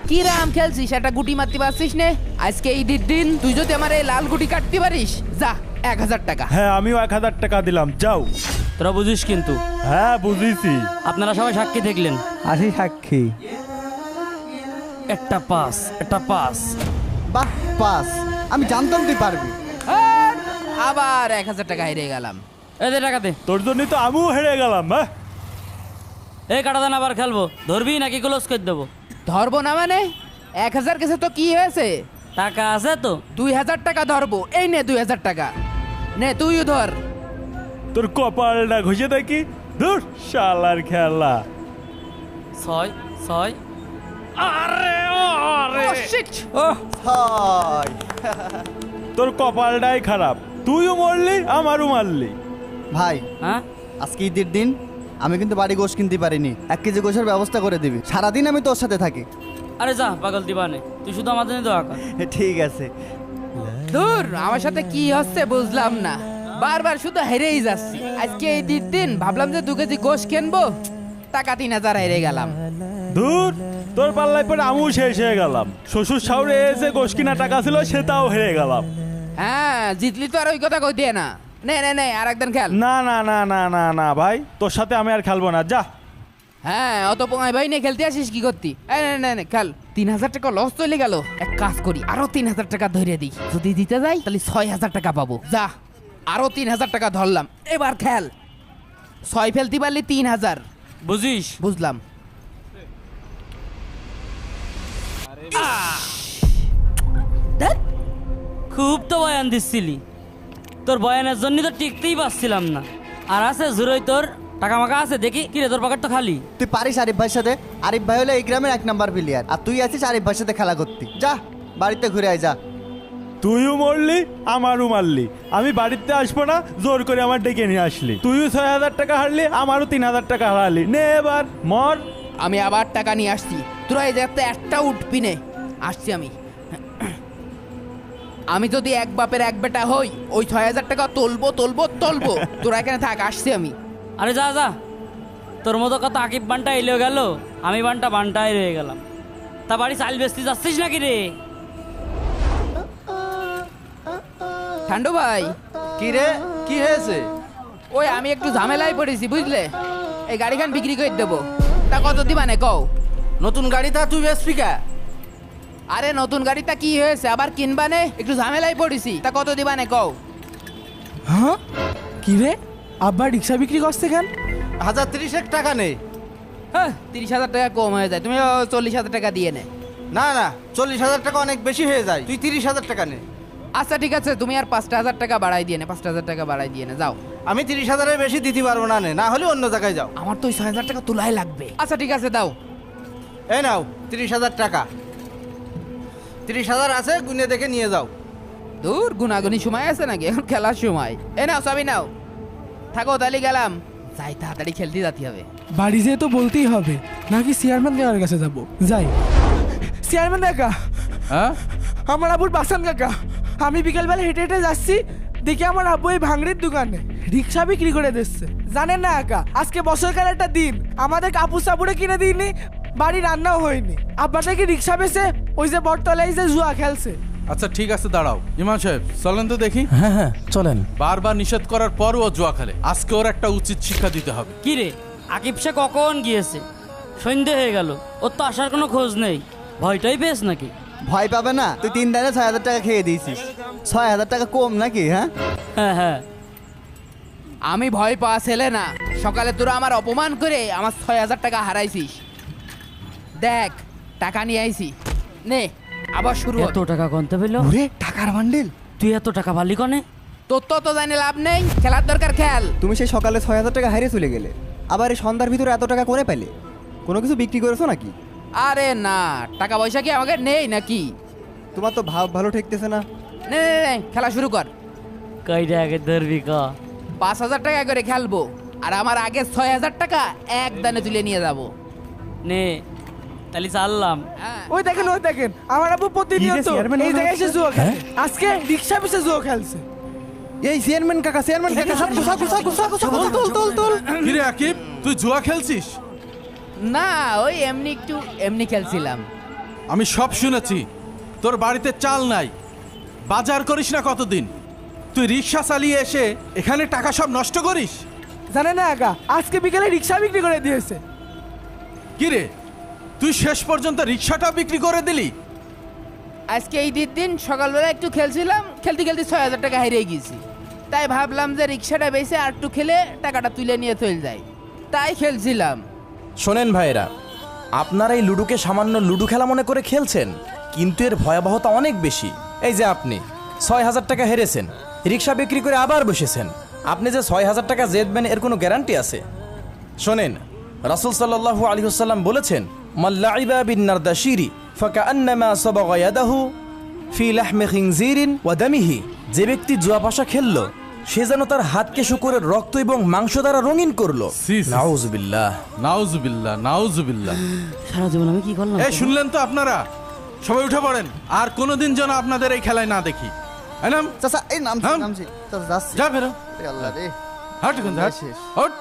কি রাম খেলছিস, একটা গুটি মারতে পারছিস নে? আজকে ঈদের দিন তুই যদি আমার এই লাল গুটি কাটতে পারিস, যা 1000 টাকা। হ্যাঁ আমিও 1000 টাকা দিলাম, যাও। তোরা বুঝিস কিন্তু। হ্যাঁ বুঝিছি। আপনারা সবাই সাক্ষী দেখলেন। আসি সাক্ষী। একটা পাস, একটা পাস। বাহ পাস, আমি জানতাম তুই পারবি। আর আবার 1000 টাকা হেরে গেলাম। এদের টাকাতে তোর জন্যই তো আমিও হেরে গেলাম। হ্যাঁ এই কাটাদান আবার খেলবো, ধরবি নাকি ক্লোজ করে দেবো? ধরবো না মানে? 1000 কেসে তো কি হয়েছে? টাকা আছে তো? 2000 টাকা ধরবো। এই নে 2000 টাকা, নে তুইও ধর। তোর কপালটা ঘষে দেখি। ধুর শালার খেলা। 6 6। আরে Oh, shit! হাই তোর কপালটাই খারাপ, তুইও মরলি আমারও মারলি। ভাই, হ্যাঁ আজকে ঈদের দিন, আমি কিন্তু বাড়ি গোশ কিনতে পারিনি। 1 কেজি গোশের ব্যবস্থা করে দিবি, সারাদিন আমি তোর সাথে থাকি। আরে যা পাগল দিবানে, তুই শুধু আমাদের নিয়ে দোয়া কর। ঠিক আছে। ধুর, আমার সাথে কি হচ্ছে বুঝলাম না, বারবার শুধু হেরেই যাচ্ছি। আজকে এই দিন ভাবলাম যে 2 কেজি গোশ কিনবো, টাকা 3000 হেরে গেলাম। ধুর, তোর পাল্লায় পরে আমিও শেষ হয়ে গেলাম। শ্বশুর শাশুড়ি এসে গোশ কিনা টাকা ছিল, সেটাও হেরে গেলাম। হ্যাঁ, জিতলি তো আর ওই কথা কই দিয়ে না। নে নে নে, আর একদিন খেল। না না না না না না ভাই, তোর সাথে আমি আর খেলবো না, যা। হ্যাঁ, অত পোঙায় ভাই নিয়ে খেলতে আসিস কি করতি? এই নে নে নে খেল। 3000 টাকা লস চলে গেল। এক কাজ করি, আরো 3000 টাকা ধরে দিই। যদি দিতে যাই তাহলে 6000 টাকা পাবো। যা, আরো 3000 টাকা ধরলাম। এবার খেল। 6 ফেলতে পারলি 3000। বুঝিস? বুঝলাম। ধ্যাৎ, খুব তো বয়ান দিচ্ছিলি, তোর বয়ানের জন্য তো টিকতেই পারছিলাম না। আর আছে জুরই তোর টাকা মাকা আছে দেখি। কিরে তোর পকেট তো খালি। তুই পারিস আরিফ ভাইয়ের সাথে? আরিফ ভাই হলো এই গ্রামের 1 নাম্বার প্লেয়ার, আর তুই আছিস আরিফ ভাইয়ের সাথে খেলা করতি। যা বাড়িতে ঘুরে আয়, যা। তুইও মরলি আমারও মারলি, আমি বাড়িতে আসবো না, জোর করে আমার ডেকে নিয়ে আসলি। তুইও 6000 টাকা হারলি, আমারও 3000 টাকা হারালি। নে এবার মর। আমি আবার টাকা নিয়ে আসছি। তোরা এই জায়গাতে একটা উঠবি নে। আসছি আমি। আমি যদি এক বাপের এক বেটা হই, ওই 6000 টাকা তুলবো তুলবো তুলবো। তোরা এখানে থাক, আসছি আমি। আরে যা যা, তোর মতো কত আকিব বানটা এলেও গেল, আমি বানটাই রয়ে গেলাম। তা বাড়ি চাল বেচতে যাচ্ছিস নাকি রে? ঠান্ডু ভাই, কি রে, কি হয়েছে? ওই আমি একটু ঝামেলায় পড়েছি বুঝলে। এই গাড়িখান বিক্রি করে দেবো। তা কত দিবা নে কও? নতুন গাড়িটা তুই বেচবি কা? আরে নতুন গাড়িটা কি হয়েছে, আবার কিনবা নে? একটু ঝামেলায় পড়েছি। তা কত দিবা নে কও? হ্যাঁ কি রে, আব্বা রিক্সা বিক্রি করছে কেন? 1030 টাকা নেই। হ্যাঁ, 30,000 টাকা কম হয়ে যায়। তুমি 40,000 টাকা দিয়ে নে। না না, 40,000 টাকা অনেক বেশি হয়ে যায়, তুই 30,000 টাকা নে। আচ্ছা ঠিক আছে, তুমি আর 5,000 টাকা বাড়াই দিয়ে নে। 5,000 টাকা বাড়াই দিয়ে নে, যাও। আমি 30,000-এর বেশি দিতে পারবো না, না হলে অন্য জায়গায় যাও। আমার তো ওই 6,000 টাকা তোলাই লাগবে। আচ্ছা ঠিক আছে, দাও। এই নাও 30,000 টাকা। 30,000 আছে, গুনে দেখে নিয়ে যাও। দূর, গুনাগুনি সময় আছে নাকি? এখন খেলার সময়। এ নাও, সবই নাও। থাকো তাহলে, গেলাম। যাই, তাড়াতাড়ি খেলতে যেতে হবে। বাড়ি যেয়ে তো বলতেই হবে, নাকি চেয়ারম্যান কাকার কাছে যাব? যাই। চেয়ারম্যান কাকা, হ্যাঁ আমার আব্বুর বাসান কাকা, আমি বিকেলবেলা হেঁটে হেঁটে যাচ্ছি, দেখি আমার আব্বু এই ভাঙড়ির দোকানে রিক্সা বিক্রি করে দিচ্ছে। জানেন না কাকা, আজকে বছরকাল একটা দিন, আমাদের কাপড় চাপড়ে কিনে দিইনি, বাড়ি রান্নাও হয়নি। আব্বা নাকি রিক্সা বেচে ওই যে বটতলায় যে জুয়া খেলছে। আচ্ছা ঠিক আছে, দাঁড়াও। ইমাম সাহেব চলেন তো দেখি। হ্যাঁ হ্যাঁ চলেন। বারবার নিষেধ করার পরও ও জুয়া খেলে, আজকে ওর একটা উচিত শিক্ষা দিতে হবে। কি রে, আকিব সে কখন গিয়েছে? সন্ধে হয়ে গেল, ওর তো আসার কোনো খোঁজ নেই। ভয়টাই পেয়েছ নাকি? ভয় পাবে না, তুই 3 দিনে 6,000 টাকা খেয়ে দিয়েছিস। 6,000 টাকা কম নাকি? হ্যাঁ হ্যাঁ হ্যাঁ। আমি ভয় পাওয়া ছেলে না। সকালে তোরা আমার অপমান করে আমার 6,000 টাকা হারাইছিস। দেখ, টাকা নিয়ে আইছি, নে। আবার শুরু এত হবে। টাকা গনতে পেল? ওরে টাকার বান্ডেল। তুই এত টাকা পালি কনে? তোর তো জানি লাভ নেই, খেলার দরকার খেল। তুমি সেই সকালে 6,000 টাকা হারিয়ে চলে গেলে, আবার এই সন্ধ্যার ভিতরে এত টাকা করে পেলে? কোনো কিছু বিক্রি করেছো নাকি? আরে না, টাকা পয়সা কি আমাকে নেই নাকি? তোমার তো ভাব ভালো ঠেকতেছে না। নে নে নে, খেলা শুরু কর। কয়টা আগে ধরবি ক? 5,000 টাকা করে খেলবো, আর আমার আগে 6,000 টাকা এক দানে তুলে নিয়ে যাবো। নে তাহলে চাললাম। হ্যাঁ। ওই দেখেন, ওই দেখেন, আমার আব্বু প্রতিনিয়ত চেয়ারম্যান এই মনে জায়গায় এসে হচ্ছে? জুয়া খেলে। আজকে রিক্সা বেচে জুয়া খেলছে। এই চেয়ারম্যান কাকা, চেয়ারম্যান কাকা, সব গুছা গুছা গুছা গুছা তোল। কিরে আকিব, তুই জুয়া খেলছিস? না, ওই এমনি একটু এমনি খেলছিলাম। আমি সব শুনেছি। তোর বাড়িতে চাল নাই, বাজার করিস না কতদিন, তুই রিক্সা চালিয়ে এসে এখানে টাকা সব নষ্ট করিস। জানেন না আকা, আজকে বিকেলে রিক্সা বিক্রি করে দিয়েছে। কি রে, তুই শেষ পর্যন্ত রিক্সাটা বিক্রি করে দিলি? আজকে এই দিন সকালবেলা একটু খেলছিলাম, খেলতে খেলতে 6,000 টাকা হারিয়ে গেছি। তাই ভাবলাম যে রিক্সাটা বেঁচে আর একটু খেলে টাকাটা তুলে নিয়ে চলে যাই, তাই খেলছিলাম। শোনেন ভাইরা, আপনারা এই লুডুকে সামান্য লুডু খেলা মনে করে খেলছেন, কিন্তু এর ভয়াবহতা অনেক বেশি। এই যে আপনি 6,000 টাকা হেরেছেন, রিক্সা বিক্রি করে আবার বসেছেন, আপনি যে 6,000 টাকা জিতবেন এর কোনো গ্যারান্টি আছে? শোনেন, রাসূল সাল্লাল্লাহু আলাইহি ওয়াসাল্লাম বলেছেন, মাল্লাইবা বিন নারদাশিরি ফাকান্নামা সাবাগা ইয়াদাহু ফি লাহমি খিনজিরিন ওয়া দামিহি। যে ব্যক্তি জুয়া পাশা খেললো, সে যেন তার হাতকে শুকরের রক্ত এবং মাংস দ্বারা রঙিন করলো। সি, সি। নাউজুবিল্লাহ। নাউজুবিল্লাহ, নাউজুবিল্লাহ। সারা জীবন আমি কি করলাম? এই শুনলেন তো আপনারা, সবাই উঠে পড়েন, আর কোনোদিন যেন আপনাদের এই খেলায় না দেখি। এই নাম, চাচা এই নামছি নাম? নামছি চাচা যাচ্ছি। যা বেরো, এ আল্লাহ রে হাট এখান থেকে, হাট। শেষ। হাট।